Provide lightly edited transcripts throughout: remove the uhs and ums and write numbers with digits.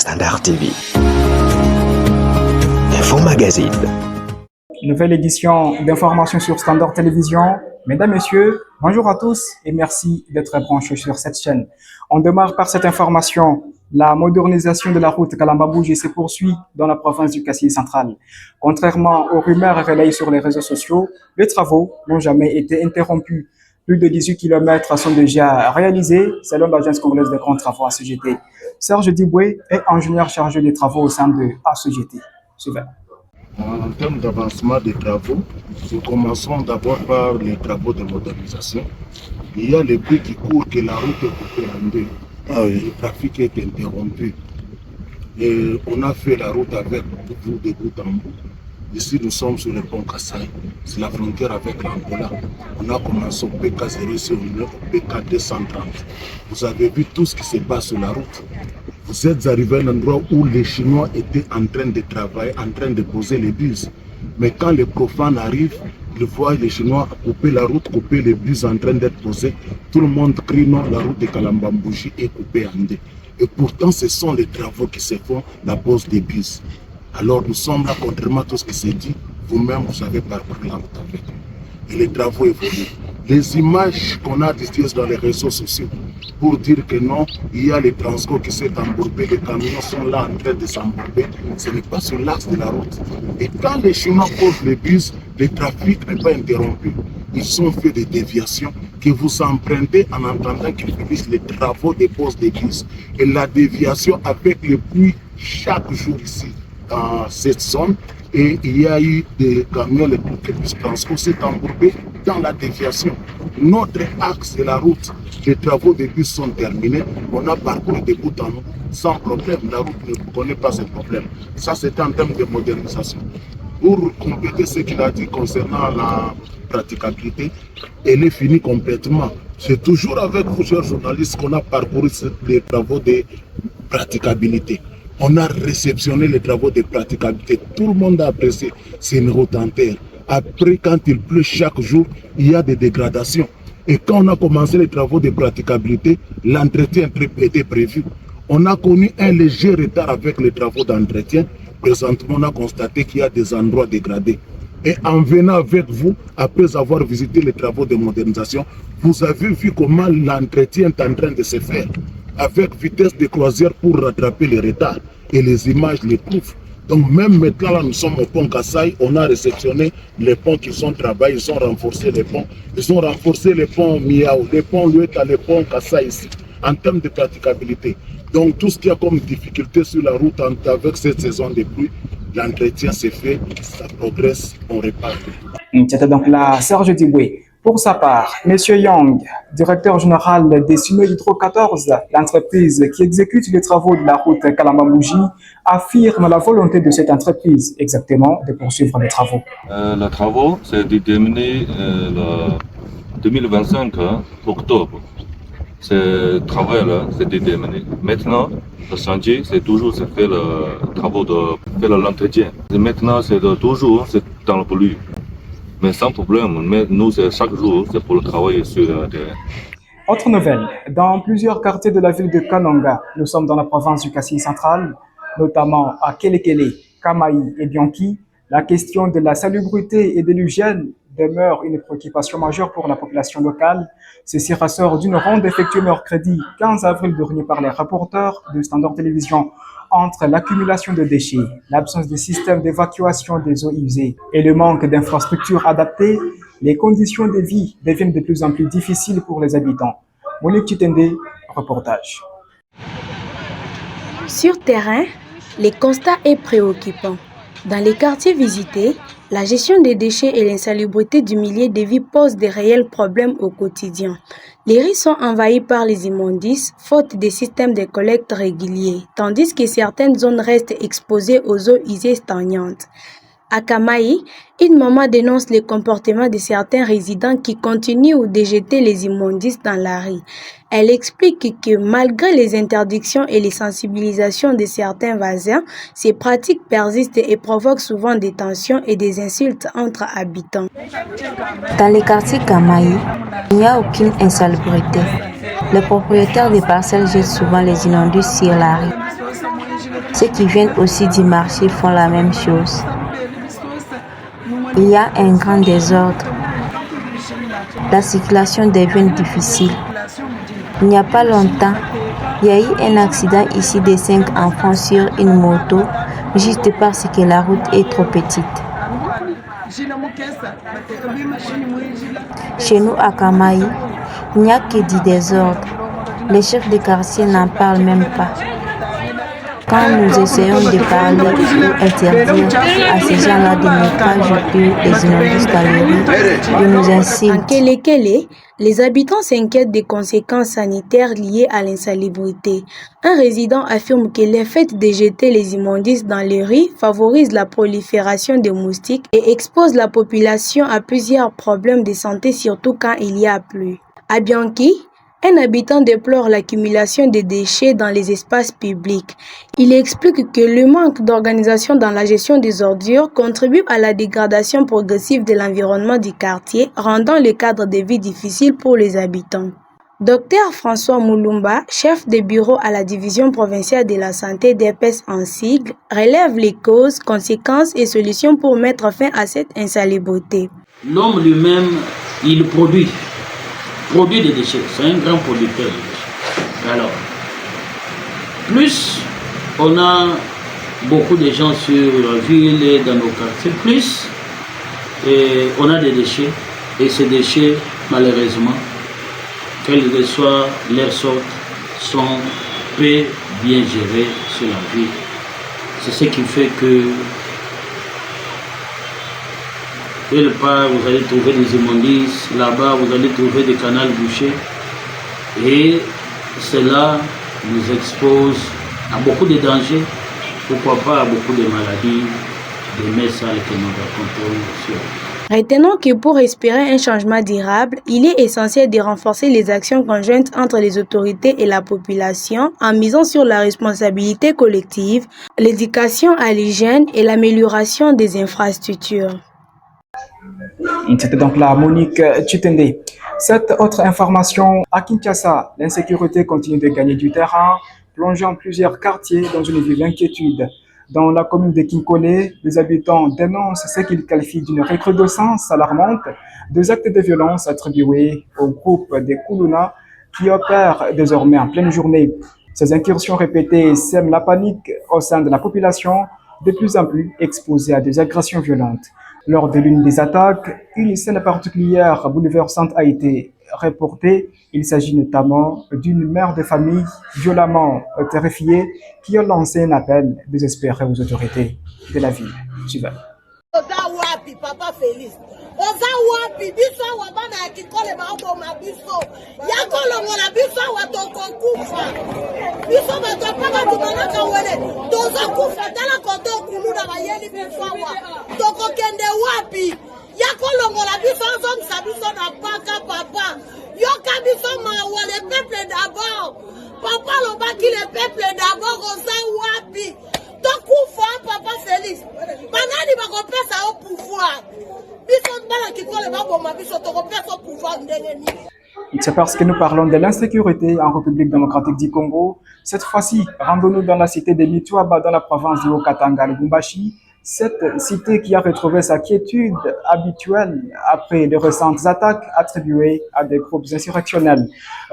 Standard TV. Info Magazine. Nouvelle édition d'information sur Standard Télévision. Mesdames, Messieurs, bonjour à tous et merci d'être branchés sur cette chaîne. On démarre par cette information. La modernisation de la route Kalamba-Bougie se poursuit dans la province du Kassai central. Contrairement aux rumeurs relayées sur les réseaux sociaux, les travaux n'ont jamais été interrompus. Plus de 18 km sont déjà réalisés selon l'Agence congolaise des grands travaux ACGT. Serge Diboué est ingénieur chargé des travaux au sein de ACGT. Suivez. En termes d'avancement des travaux, nous commençons d'abord par les travaux de modernisation. Il y a les bruits qui courent que la route est coupée en deux. Le trafic est interrompu. Et on a fait la route avec vous de bout en bout. Ici, nous sommes sur le pont Kassai. C'est la frontière avec l'Angola. On a commencé au PK06 au PK230. Vous avez vu tout ce qui se passe sur la route. Vous êtes arrivé à un endroit où les Chinois étaient en train de travailler, en train de poser les bus. Mais quand les profanes arrivent, ils voient les Chinois couper la route, couper les bus en train d'être posés. Tout le monde crie non, la route de Kalamba-Bougie est coupée en deux. Et pourtant, ce sont les travaux qui se font, la pose des bus. Alors nous sommes là, contrairement à tout ce qui s'est dit, vous-même vous avez parcouru la route avec nous. Et les travaux évoluent. Les images qu'on a diffusées dans les réseaux sociaux pour dire que non, il y a les transports qui s'est embourbés, les camions sont là en train de s'embourber, ce n'est pas sur l'axe de la route. Et quand les Chinois posent les bus, le trafic n'est pas interrompu. Ils ont fait des déviations que vous empruntez en entendant qu'ils finissent les travaux de pose des bus. Et la déviation avec le pluie chaque jour ici dans cette zone, et il y a eu des camions, les bus transport s'est embourbé dans la déviation. Notre axe de la route, les travaux de bus sont terminés, on a parcouru de bout en bout sans problème, la route ne connaît pas ce problème. Ça c'est en termes de modernisation. Pour compléter ce qu'il a dit concernant la praticabilité, elle est finie complètement. C'est toujours avec vous, chers journalistes, qu'on a parcouru les travaux de praticabilité. On a réceptionné les travaux de praticabilité. Tout le monde a apprécié. C'est une route en terre. Après, quand il pleut chaque jour, il y a des dégradations. Et quand on a commencé les travaux de praticabilité, l'entretien était prévu. On a connu un léger retard avec les travaux d'entretien. Présentement, on a constaté qu'il y a des endroits dégradés. Et en venant avec vous, après avoir visité les travaux de modernisation, vous avez vu comment l'entretien est en train de se faire, avec vitesse de croisière pour rattraper les retards. Et les images les prouvent. Donc même maintenant, là, nous sommes au pont Kassai, on a réceptionné les ponts qui sont travaillés, ils ont renforcé les ponts. Ils ont renforcé les ponts Miao, les ponts Lueta, les ponts Kassai ici, en termes de praticabilité. Donc tout ce qu'il y a comme difficulté sur la route avec cette saison de pluie, l'entretien s'est fait, ça progresse, on répare. C'était donc là Serge Diboué. Pour sa part, M. Young, directeur général des Sino Hydro 14, l'entreprise qui exécute les travaux de la route Kalamba-Bougie, affirme la volonté de cette entreprise exactement de poursuivre les travaux. Les travaux, c'est déterminé le 2025 octobre. Ce travail-là, c'est déterminé. Maintenant, le chantier, c'est toujours fait le travaux de faire l'entretien. Maintenant, c'est toujours dans le pluie. Mais sans problème, mais nous, chaque jour, c'est pour le travail sur le terrain. Autre nouvelle, dans plusieurs quartiers de la ville de Kananga, nous sommes dans la province du Kassai central, notamment à Kelekele, Kamaï et Bianchi, la question de la salubrité et de l'hygiène demeure une préoccupation majeure pour la population locale. Ceci ressort d'une ronde effectuée mercredi 15 avril dernier par les rapporteurs de Standard Télévision entre l'accumulation de déchets, l'absence de système d'évacuation des eaux usées et le manque d'infrastructures adaptées. Les conditions de vie deviennent de plus en plus difficiles pour les habitants. Monique Chitende, reportage. Sur terrain, les constats est préoccupant. Dans les quartiers visités, la gestion des déchets et l'insalubrité du milieu de vie posent des réels problèmes au quotidien. Les rues sont envahies par les immondices, faute des systèmes de collecte réguliers, tandis que certaines zones restent exposées aux eaux usées stagnantes. À Kamaï, une maman dénonce le comportement de certains résidents qui continuent de jeter les immondices dans la rue. Elle explique que malgré les interdictions et les sensibilisations de certains voisins, ces pratiques persistent et provoquent souvent des tensions et des insultes entre habitants. Dans les quartiers Kamaï, il n'y a aucune insalubrité. Les propriétaires des parcelles jettent souvent les immondices sur la rue. Ceux qui viennent aussi du marché font la même chose. Il y a un grand désordre. La circulation devient difficile. Il n'y a pas longtemps, il y a eu un accident ici de 5 enfants sur une moto, juste parce que la route est trop petite. Chez nous à Kamaï, il n'y a que du désordre. Les chefs de quartier n'en parlent même pas. Quand nous essayons de parler ou interdire à ces gens-là de ne pas jeter les immondices dans les rues, ils nous En insultent. Kelekele, les habitants s'inquiètent des conséquences sanitaires liées à l'insalubrité. Un résident affirme que le fait de jeter les immondices dans les rues favorise la prolifération des moustiques et expose la population à plusieurs problèmes de santé, surtout quand il y a plu. À Bianchi, un habitant déplore l'accumulation de déchets dans les espaces publics. Il explique que le manque d'organisation dans la gestion des ordures contribue à la dégradation progressive de l'environnement du quartier, rendant le cadre de vie difficile pour les habitants. Dr François Moulumba, chef de bureau à la division provinciale de la santé d'EPS en sigle, relève les causes, conséquences et solutions pour mettre fin à cette insalubrité. L'homme lui-même, il produit des déchets. C'est un grand producteur de déchets. Alors, plus on a beaucoup de gens sur la ville et dans nos quartiers, plus on a des déchets. Et ces déchets, malheureusement, quelle que soit leur sorte, sont peu bien gérés sur la ville. C'est ce qui fait que quelque part, vous allez trouver des immondices, là-bas, vous allez trouver des canaux bouchés. Et cela nous expose à beaucoup de dangers, pourquoi pas à beaucoup de maladies, des mets sales que nous rencontrons sur. Retenons que pour espérer un changement durable, il est essentiel de renforcer les actions conjointes entre les autorités et la population en misant sur la responsabilité collective, l'éducation à l'hygiène et l'amélioration des infrastructures. C'était donc la Monique Chitende. Cette autre information, à Kinshasa, l'insécurité continue de gagner du terrain, plongeant plusieurs quartiers dans une vive inquiétude. Dans la commune de Kinkole, les habitants dénoncent ce qu'ils qualifient d'une recrudescence alarmante des actes de violence attribués au groupe des Kuluna qui opèrent désormais en pleine journée. Ces incursions répétées sèment la panique au sein de la population, de plus en plus exposée à des agressions violentes. Lors de l'une des attaques, une scène particulière bouleversante a été reportée. Il s'agit notamment d'une mère de famille violemment terrifiée qui a lancé un appel désespéré aux autorités de la ville. Suivant. Papa Félix. Oza wapi biso wa bana ya Kikole ba oboma biso. Ya kolongo na biso wa toko kufa. Biso ba topaka tumanaka wele. Toza kufa tala koto kuluna ba yeli biso wa. Toko kende wapi. Ya kolongo na biso zom sabiso na paka papa. Yo kabiso ma wa le peuple d'abord. Papa lo baki le peuple d'abord oza wapi. Tokufa papa Félix. Banani ba kopesa au pouvoir. C'est parce que nous parlons de l'insécurité en République démocratique du Congo. Cette fois-ci, rendons-nous dans la cité de Mituaba, dans la province du Haut-Katanga, Lubumbashi. Cette cité qui a retrouvé sa quiétude habituelle après de récentes attaques attribuées à des groupes insurrectionnels.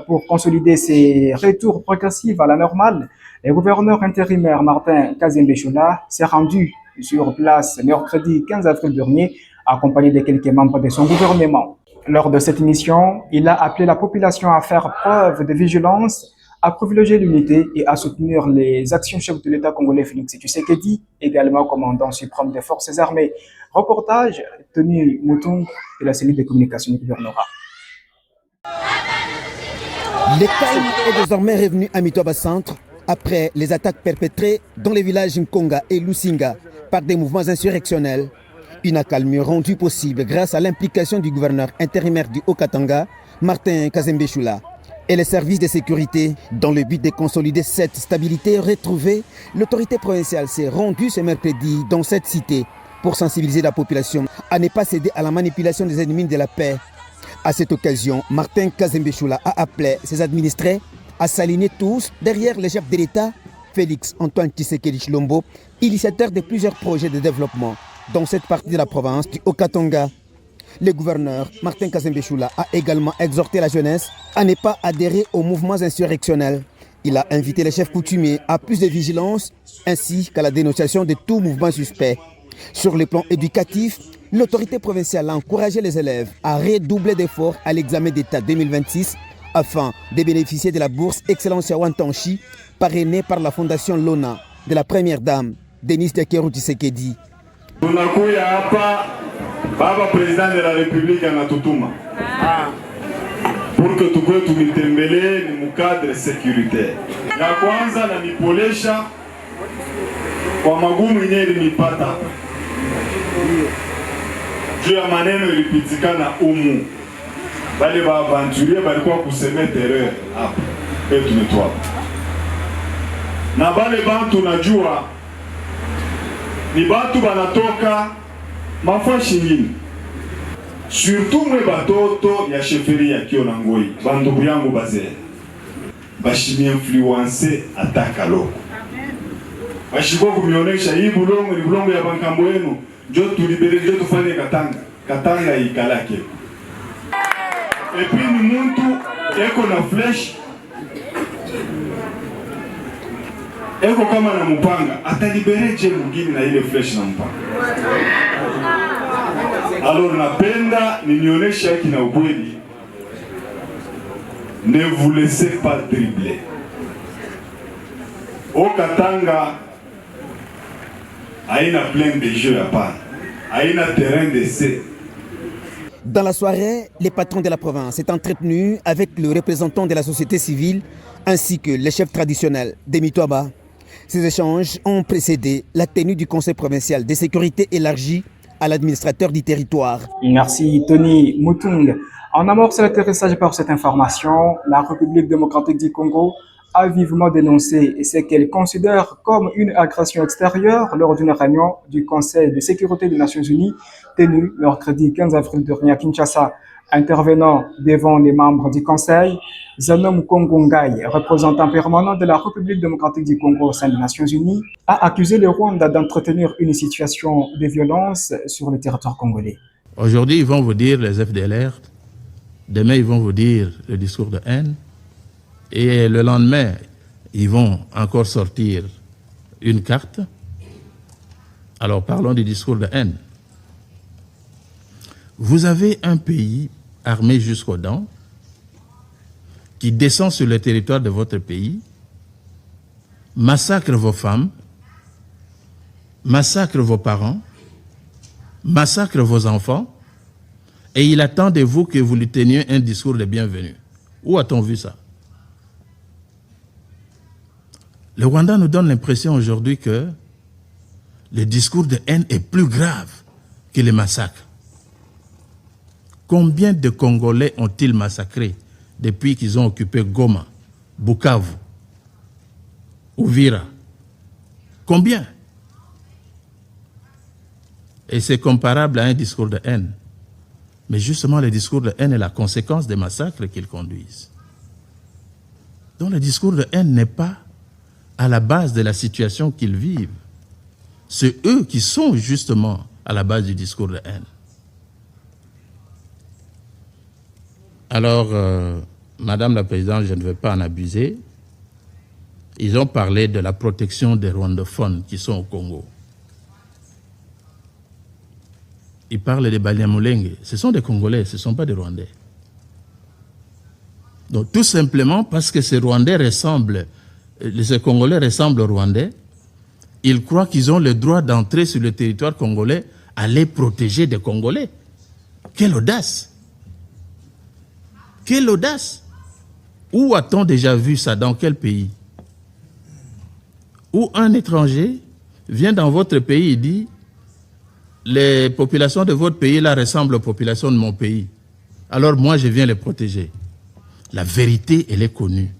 Pour consolider ces retours progressifs à la normale, le gouverneur intérimaire Martin Kazembe-Choula s'est rendu sur place mercredi 15 avril dernier, accompagné de quelques membres de son gouvernement. Lors de cette mission, il a appelé la population à faire preuve de vigilance, à privilégier l'unité et à soutenir les actions chefs de l'État congolais Félix Tshisekedi, également commandant suprême des forces armées. Reportage Tony Moutung de la cellule de communication du gouvernorat. Le calme est désormais revenu à Mituaba Centre après les attaques perpétrées dans les villages Nkonga et Lusinga par des mouvements insurrectionnels. Une accalmie rendue possible grâce à l'implication du gouverneur intérimaire du Haut-Katanga, Martin Kazembe-Choula, et les services de sécurité. Dans le but de consolider cette stabilité retrouvée, l'autorité provinciale s'est rendue ce mercredi dans cette cité pour sensibiliser la population à ne pas céder à la manipulation des ennemis de la paix. À cette occasion, Martin Kazembe-Choula a appelé ses administrés à s'aligner tous derrière le chef de l'État, Félix Antoine Tshisekedi Tshilombo, initiateur de plusieurs projets de développement dans cette partie de la province du Haut-Katanga. Le gouverneur Martin Kazembe Choula a également exhorté la jeunesse à ne pas adhérer aux mouvements insurrectionnels. Il a invité les chefs coutumiers à plus de vigilance ainsi qu'à la dénonciation de tout mouvement suspect. Sur le plan éducatif, l'autorité provinciale a encouragé les élèves à redoubler d'efforts à l'examen d'État 2026 afin de bénéficier de la bourse Excellence Yawantanchi parrainée par la fondation Lona de la première dame Denise Takeru Tshisekedi. Tunakuya hapa baba president de la République anatutuma pour que tukwe tumitembelee ni mukadre sécuritaire. Ya kwanza na nipolesha kwa magumu yenyewe ilinipata juu ya maneno ilipitikana umu, bale ba aventurier balikuwa kuseme terreur hapa petu netwa na bale bantu najua ni batu banatoka mafashi ngini, surtout mwe batoto ya sheferi ya Kiona Ngoi, bandugu yangu bazee bashimi influence ataka loko bashiko kumionesha hii bulongo ni bulongo ya bankambo yenu, njo tulibere njo tufanye katanga ikalake. Epi ni muntu eko na flesh eko kama na mpanga atalibere je mwingine na ile flesh na mpanga. Alors napenda ninionyesha hiki na ukweli, ne vous laissez pas dribbler. Au Katanga haina plein de jeux hapana, haina terrain d'essai. Dans la soirée, les patrons de la province s'est entretenu avec le représentant de la société civile ainsi que les chefs traditionnels des Mitoaba. Ces échanges ont précédé la tenue du Conseil provincial de sécurité élargi à l'administrateur du territoire. Merci Tony Mutung. En amorce l'atterrissage par cette information, la République démocratique du Congo a vivement dénoncé ce qu'elle considère comme une agression extérieure lors d'une réunion du Conseil de sécurité des Nations Unies tenue mercredi 15 avril dernier à Kinshasa. Intervenant devant les membres du Conseil, Zanom Kongongai, représentant permanent de la République démocratique du Congo au sein des Nations Unies, a accusé le Rwanda d'entretenir une situation de violence sur le territoire congolais. Aujourd'hui, ils vont vous dire les FDLR, demain, ils vont vous dire le discours de haine, et le lendemain, ils vont encore sortir une carte. Alors, parlons du discours de haine. Vous avez un pays armé jusqu'aux dents qui descend sur le territoire de votre pays, massacre vos femmes, massacre vos parents, massacre vos enfants, et il attend de vous que vous lui teniez un discours de bienvenue. Où a-t-on vu ça? Le Rwanda nous donne l'impression aujourd'hui que le discours de haine est plus grave que les massacres. Combien de Congolais ont-ils massacrés depuis qu'ils ont occupé Goma, Bukavu, Uvira? Combien? Et c'est comparable à un discours de haine. Mais justement, le discours de haine est la conséquence des massacres qu'ils conduisent. Donc le discours de haine n'est pas à la base de la situation qu'ils vivent. C'est eux qui sont justement à la base du discours de haine. Alors, Madame la Présidente, je ne vais pas en abuser. Ils ont parlé de la protection des rwandophones qui sont au Congo. Ils parlent des Banyamulenge. Ce sont des Congolais, ce ne sont pas des Rwandais. Donc, tout simplement parce que ces Rwandais ressemblent, ces Congolais ressemblent aux Rwandais, ils croient qu'ils ont le droit d'entrer sur le territoire congolais à les protéger des Congolais. Quelle audace! Quelle audace! Où a-t-on déjà vu ça? Dans quel pays? Où un étranger vient dans votre pays et dit les populations de votre pays là ressemblent aux populations de mon pays. Alors moi je viens les protéger. La vérité, elle est connue.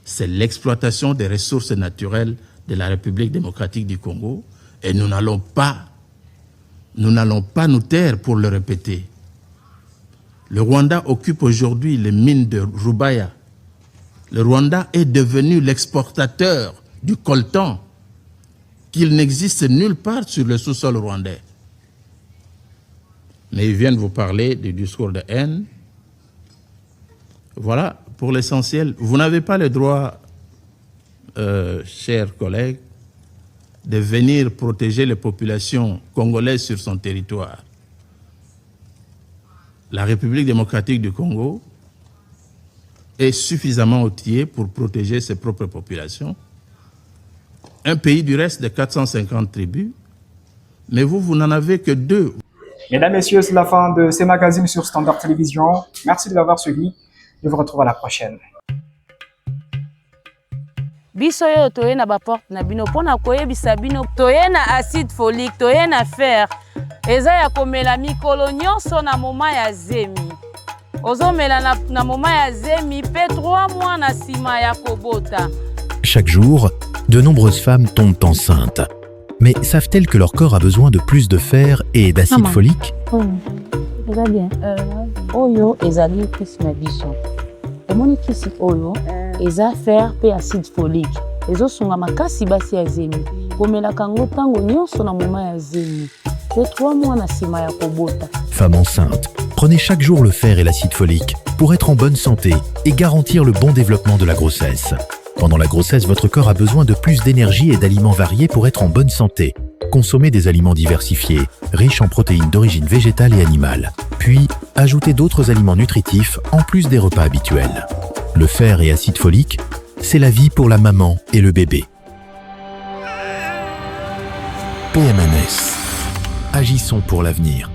C'est l'exploitation des ressources naturelles de la République démocratique du Congo et nous n'allons pas nous taire pour le répéter. Le Rwanda occupe aujourd'hui les mines de Rubaya. Le Rwanda est devenu l'exportateur du coltan qu'il n'existe nulle part sur le sous-sol rwandais. Mais ils viennent vous parler du discours de haine. Voilà, pour l'essentiel, vous n'avez pas le droit, chers collègues, de venir protéger les populations congolaises sur son territoire. La République démocratique du Congo est suffisamment outillée pour protéger ses propres populations. Un pays du reste de 450 tribus, mais vous n'en avez que 2. Mesdames, Messieurs, c'est la fin de ces magazines sur Standard Télévision. Merci de l'avoir suivi. Je vous retrouve à la prochaine. Biso yo toye na ba porte na bino pona koyebisa bino toye na acide folique toye na fer eza ya komela mikolo nyonso na moma ya zemi ozomela na moma ya zemi pe 3 mois na sima ya kobota. Chaque jour, de nombreuses femmes tombent enceintes. Mais savent-elles que leur corps a besoin de plus de fer et d'acide folique? Eza bien. Oyo ezali kisi na biso. Omoni kisi oyo eza fer pe acide folique. Ezosunga makasi basi ya zemi. Komela kango tango nyonso na moma ya zemi. Pe 3 mois na sima ya kobota. Femme enceinte, prenez chaque jour le fer et l'acide folique pour être en bonne santé et garantir le bon développement de la grossesse. Pendant la grossesse, votre corps a besoin de plus d'énergie et d'aliments variés pour être en bonne santé. Consommez des aliments diversifiés, riches en protéines d'origine végétale et animale. Puis, ajoutez d'autres aliments nutritifs en plus des repas habituels. Le fer et acide folique, c'est la vie pour la maman et le bébé. PMNS. Agissons pour l'avenir.